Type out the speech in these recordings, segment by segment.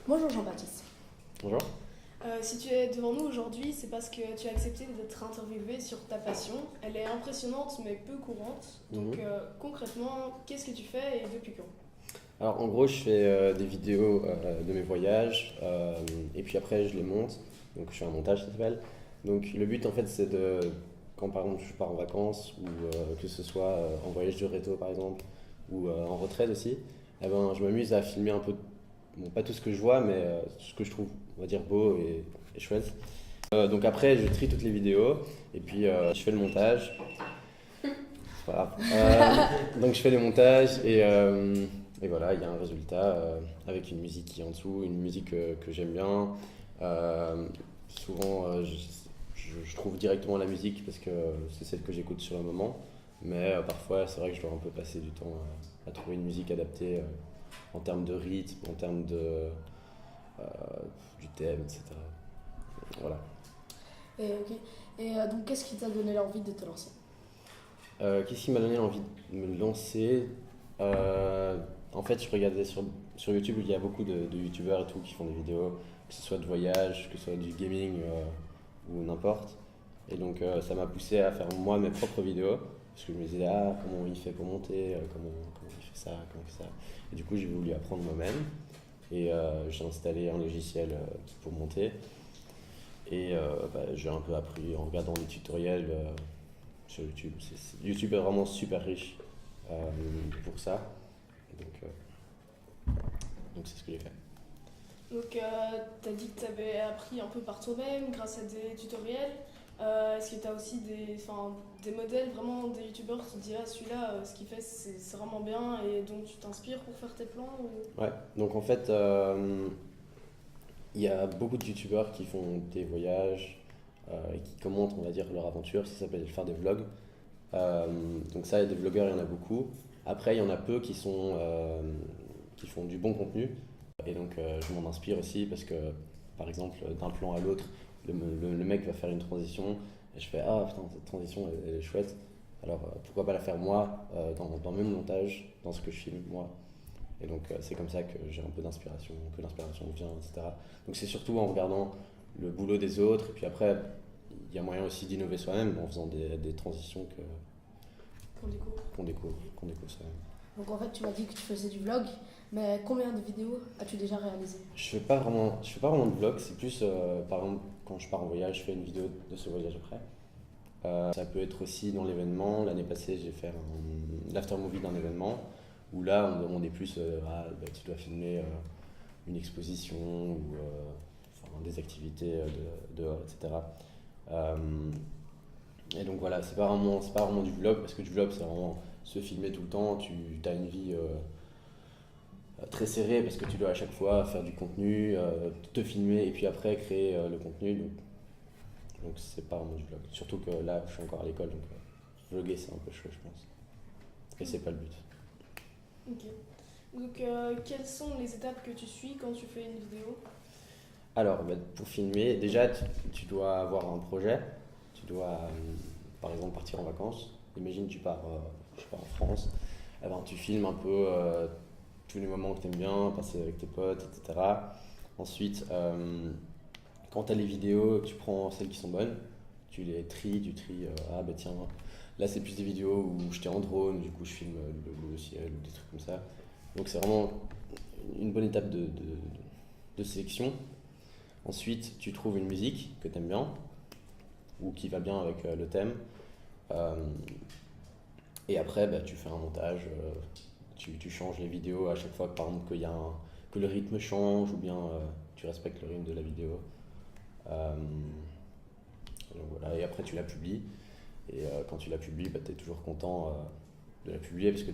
Bonjour Jean-Baptiste. Bonjour. Si tu es devant nous aujourd'hui, c'est parce que tu as accepté d'être interviewé sur ta passion. Elle est impressionnante mais peu courante. Donc Mhm. concrètement, qu'est-ce que tu fais et depuis quand? Alors en gros, je fais des vidéos de mes voyages et puis après je les monte. Donc je fais un montage, ça s'appelle. Donc le but en fait c'est de, quand par exemple je pars en vacances ou que ce soit en voyage de réto par exemple ou en retraite aussi, eh ben, je m'amuse à filmer un peu, bon, pas tout ce que je vois mais ce que je trouve, on va dire, beau et chouette. Donc après je trie toutes les vidéos et puis je fais le montage. C'est pas grave. Donc je fais les montages et voilà, il y a un résultat avec une musique qui est en dessous, une musique que j'aime bien. Souvent, je trouve directement la musique parce que c'est celle que j'écoute sur le moment. Mais parfois, c'est vrai que je dois un peu passer du temps à trouver une musique adaptée en termes de rythme, en termes euh, du thème, etc. Voilà. Ok. Donc, qu'est-ce qui t'a donné l'envie de te lancer? Qu'est-ce qui m'a donné envie de me lancer? Euh, En fait, je regardais sur YouTube, il y a beaucoup de YouTubeurs et tout qui font des vidéos, que ce soit de voyage, que ce soit du gaming ou n'importe. Et donc, ça m'a poussé à faire moi mes propres vidéos, parce que je me disais, ah, comment il fait pour monter, comment il fait ça, comment il fait ça. Et du coup, j'ai voulu apprendre moi-même, et j'ai installé un logiciel pour monter. Et j'ai un peu appris en regardant des tutoriels sur YouTube. YouTube est vraiment super riche pour ça. Et donc c'est ce que j'ai fait. Donc tu as dit que tu avais appris un peu par toi-même grâce à des tutoriels. Est-ce que tu as aussi des modèles, vraiment des youtubeurs qui te disent ah celui-là ce qu'il fait c'est vraiment bien et donc tu t'inspires pour faire tes plans ou... Ouais, donc en fait, il y a beaucoup de youtubeurs qui font des voyages et qui commentent, on va dire, leur aventure. Ça s'appelle faire des vlogs. Donc ça, des vlogueurs, il y en a beaucoup. Après, il y en a peu qui font du bon contenu. Et donc, je m'en inspire aussi parce que, par exemple, d'un plan à l'autre, le mec va faire une transition et je fais ah putain, cette transition elle est chouette. Alors, pourquoi pas la faire moi dans mes montages, dans ce que je filme moi. Et donc, c'est comme ça que j'ai un peu d'inspiration, que l'inspiration vient, etc. Donc, c'est surtout en regardant le boulot des autres. Et puis après, il y a moyen aussi d'innover soi-même en faisant des transitions qu'on découvre? qu'on découvre soi-même. Donc, en fait, tu m'as dit que tu faisais du vlog, mais combien de vidéos as-tu déjà réalisées? Je fais pas vraiment de vlog, c'est plus, par exemple, quand je pars en voyage, je fais une vidéo de ce voyage après. Ça peut être aussi dans l'événement. L'année passée, j'ai fait l'aftermovie d'un événement où là, on me demandait plus, ah, bah, tu dois filmer une exposition ou enfin, des activités dehors, etc. Euh, et donc voilà, c'est pas vraiment du vlog parce que du vlog, c'est vraiment se filmer tout le temps. Tu as une vie très serrée parce que tu dois à chaque fois faire du contenu, te filmer et puis après créer le contenu. Donc c'est pas vraiment du vlog. Surtout que là, je suis encore à l'école, donc vlogger c'est un peu chaud, je pense. Et c'est pas le but. Ok. Donc quelles sont les étapes que tu suis quand tu fais une vidéo? Alors, bah, pour filmer, déjà, tu dois avoir un projet. Tu dois, par exemple, partir en vacances. Imagine, tu pars, je sais pas, en France. Eh ben, tu filmes un peu tous les moments que tu aimes bien, passer avec tes potes, etc. Ensuite, quand tu as les vidéos, tu prends celles qui sont bonnes. Tu tries, ah bah tiens, là c'est plus des vidéos où j'étais en drone, du coup je filme le ciel ou des trucs comme ça. Donc c'est vraiment une bonne étape de sélection. Ensuite, tu trouves une musique que tu aimes bien ou qui va bien avec le thème. Euh, et après, bah, tu fais un montage. Tu changes les vidéos à chaque fois, par exemple, que le rythme change ou bien tu respectes le rythme de la vidéo. Euh, donc voilà, et après, tu la publies. Et quand tu la publies, bah, tu es toujours content de la publier parce que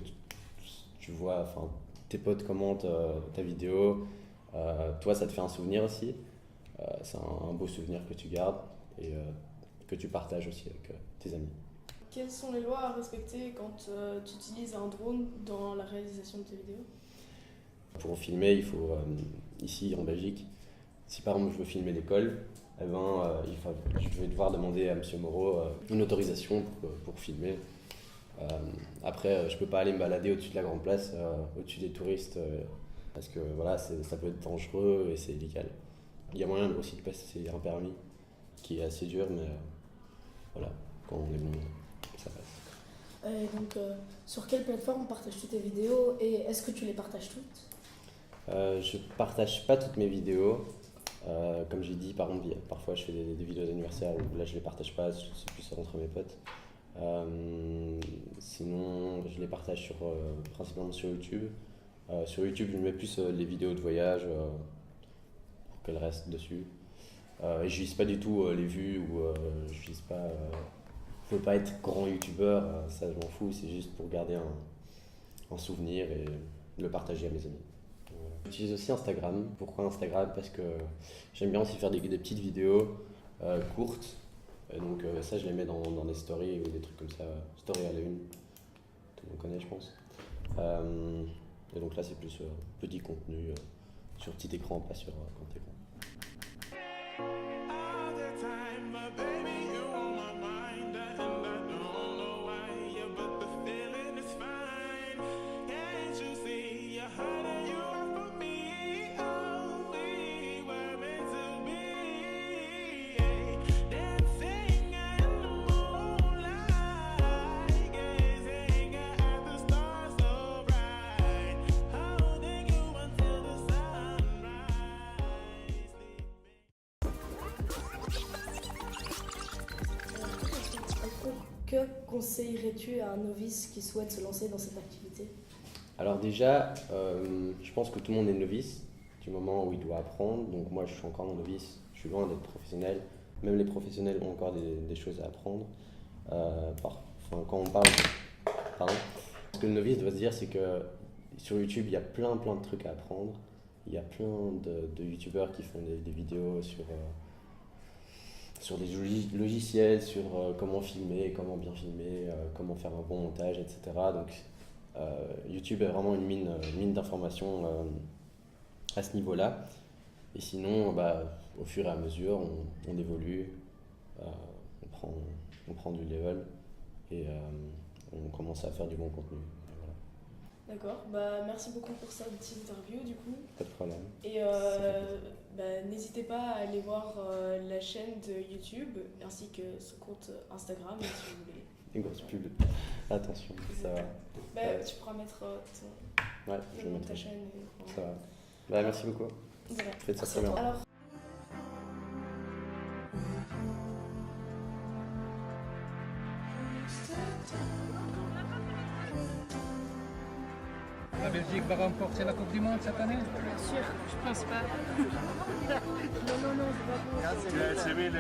tu vois, enfin, tes potes commentent ta vidéo. Toi, ça te fait un souvenir aussi. C'est un beau souvenir que tu gardes et que tu partages aussi avec tes amis. Quelles sont les lois à respecter quand tu utilises un drone dans la réalisation de tes vidéos? Pour filmer, il faut, ici en Belgique, si par exemple je veux filmer l'école, eh ben, je vais devoir demander à Monsieur Moreau une autorisation pour filmer. Après, je peux pas aller me balader au-dessus de la Grande Place, au-dessus des touristes parce que voilà, ça peut être dangereux et c'est illégal. Il y a moyen aussi de passer un permis qui est assez dur, mais voilà, quand on est bon, ça passe. Sur quelle plateforme partages-tu tes vidéos et est-ce que tu les partages toutes? Je partage pas toutes mes vidéos. Comme j'ai dit, par exemple, parfois je fais des vidéos d'anniversaire où là je les partage pas, c'est plus entre mes potes. Sinon, je les partage principalement sur YouTube. Sur YouTube, je mets plus les vidéos de voyage pour qu'elles restent dessus. Et je vise pas du tout les vues ou je vise pas. Je veux pas être grand youtubeur, ça je m'en fous, c'est juste pour garder un souvenir et le partager à mes amis. Voilà. J'utilise aussi Instagram. Pourquoi Instagram? Parce que j'aime bien aussi faire des petites vidéos courtes. Et donc ça je les mets dans des stories ou des trucs comme ça, story à la une, tout le monde connaît je pense. Et donc là c'est plus petit contenu sur petit écran, pas sur grand écran. Que conseillerais-tu à un novice qui souhaite se lancer dans cette activité? Alors déjà, je pense que tout le monde est novice du moment où il doit apprendre. Donc moi je suis encore un novice, je suis loin d'être professionnel. Même les professionnels ont encore des choses à apprendre. Quand on parle... Pardon. Ce que le novice doit se dire, c'est que sur YouTube, il y a plein de trucs à apprendre. Il y a plein de youtubeurs qui font des vidéos sur des logiciels, sur comment filmer, comment bien filmer, comment faire un bon montage, etc. Donc YouTube est vraiment une mine d'informations à ce niveau-là. Et sinon, au fur et à mesure, on évolue, on prend du level et on commence à faire du bon contenu. D'accord, merci beaucoup pour cette petite interview du coup. Pas de problème. Et n'hésitez pas à aller voir la chaîne de YouTube ainsi que son compte Instagram si vous voulez. Une grosse pub. Attention, ça va. Tu pourras mettre Ouais, je vais le nom de mettre ta chaîne. Et, ça va. Merci beaucoup. Voilà. Faites ça très bien. Alors, La Belgique va remporter la Coupe du Monde cette année? Bien sûr, je pense pas. non, je vais pas.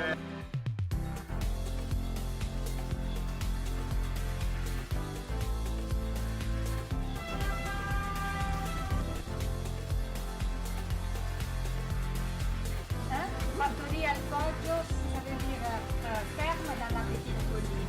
Fattoria al poggio, ça veut dire ferme dans la petite colline.